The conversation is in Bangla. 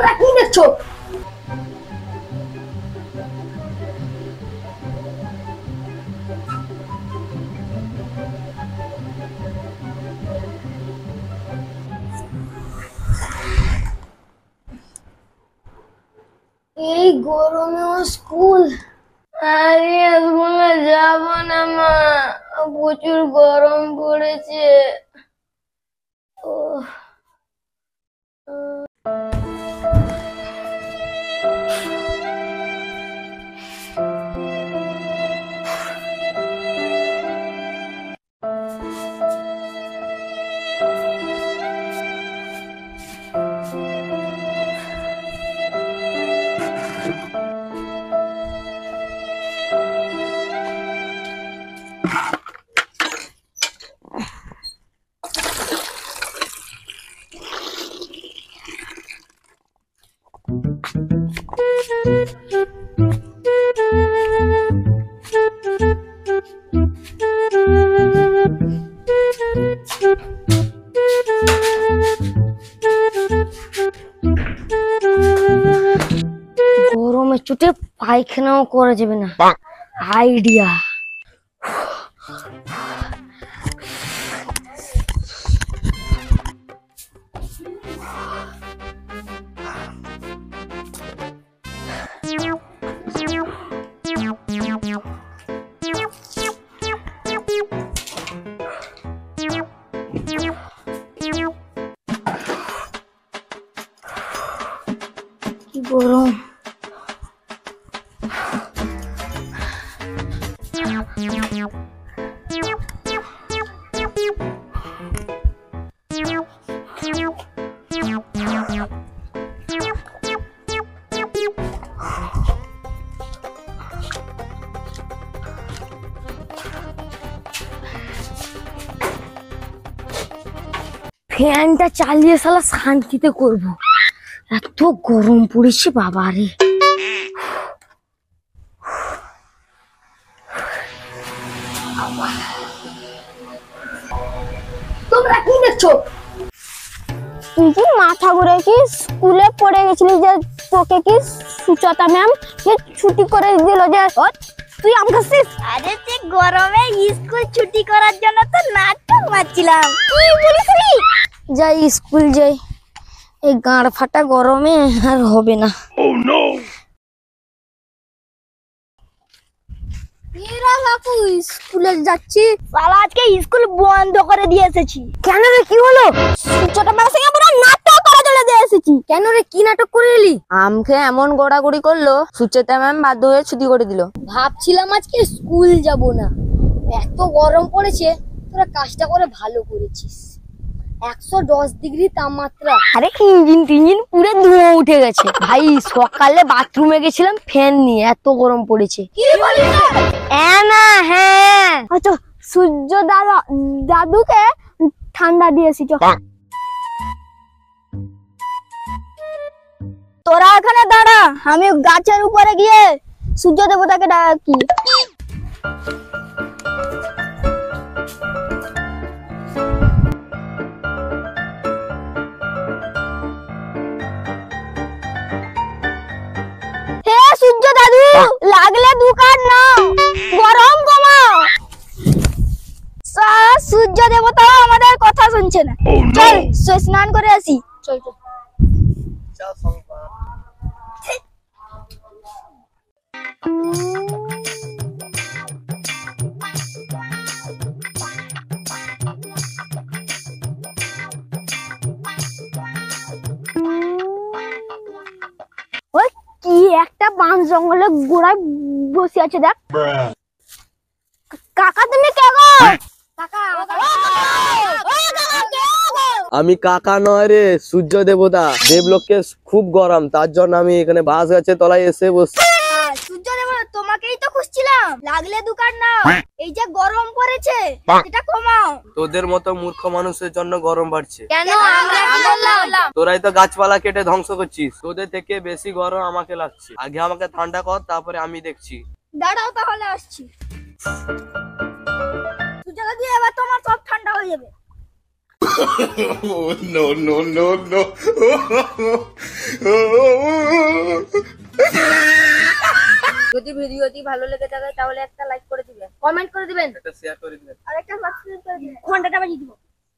তোমরা কি দেখছো? এই গরমেও স্কুল? আরে স্কুলে যাব না মা, প্রচুর গরম পড়েছে। গরমে চুটে পায়খানাও করা যাবে না। আইডিয়া। কি গরম। ফ্যানটা চালিয়ে শালা শান্তিতে করব, এত গরম পড়েছে বাবারে। তোমরা কি দেখছো? তুই কি মাথা ঘুরে কি স্কুলে পড়ে গেছিলি যে তোকে কি সুচেতা ম্যাম যে ছুটি করে দিল যে তুই আমাকে? আরে যে গরমে স্কুল ছুটি করার জন্য তো নাটক মারছিলাম। তুই বলিসনি যাই স্কুল যাই, এই গাঁড় ফাটা গরমে আর হবে না। স্কুলে যাচ্ছি, শালা আজকে স্কুল বন্ধ করে দিয়ে এসেছি। কেন রে, কি হলো? সুচেতা ম্যামের সঙ্গে পুরো নাটক করার জন্য দিয়ে এসেছি। কেন রে, কি নাটক করে এলি? আমকে এমন গোড়াগুড়ি করলো, সুচেতা ম্যাম বাধ্য হয়ে ছুটি করে দিল। ভাবছিলাম আজকে স্কুল যাব না, এত গরম পড়েছে। তোরা কাজটা করে ভালো করেছিস। 110 ডিগ্রি তাপমাত্রা। আরে ইঞ্জিন পুরো ধোঁয়া উঠে গেছে ভাই। সকালে বাথরুমে গেছিলাম ফ্যান নিয়ে, এত গরম পড়েছে। কি বলিস? হ্যাঁ আচ্ছা, সূর্য দাদুকে ঠান্ডা দিয়েছি। তোরা এখানে দাঁড়া, আমি গাছের উপরে গিয়ে সূর্য দেবতাকে ডাকি। হে সূর্য দাদু, লাগলে দুকান নাও, গরম কমাও। সূর্য দেবতা আমাদের কথা শুনছে না। চল স্নান করে আসি। চল চল। ওই কি একটা বাঁশ জঙ্গলে গোড়ায় বসে আছে দেখ। কাকা তুমি কে গো? আমি কাকা নয় রে, সূর্য দেবতা। দেবলোকে খুব গরম, তার জন্য আমি এখানে বাঁশ গাছের তলায় এসে বসছি। সূর্য দেবতা তোমাকেই তো খুঁজছিলাম, লাগলে দোকান নাও। এই যে গরম পড়েছে এটা কমাও। তোদের মতো মূর্খ মানুষের জন্য গরম বাড়ছে। কেন? আমরা তোরাই তো গাছপালা কেটে ধ্বংস করছিস। তোদের থেকে বেশি গরম আমাকে লাগছে। আগে আমাকে ঠান্ডা কর, তারপরে আমি দেখছি। দাঁড়াও তাহলে আসছি। সূর্য দাদু এবার তোমার সব ঠান্ডা হয়ে যাবে। যদি ভিডিওটি ভালো লেগে থাকে তাহলে একটা লাইক করে দিবেন, কমেন্ট করে দিবেন, একটা শেয়ার করে দিবেন। আর একটা সাবস্ক্রাইব করে দিবেন, ঘন্টাটা বাজিয়ে দিবেন।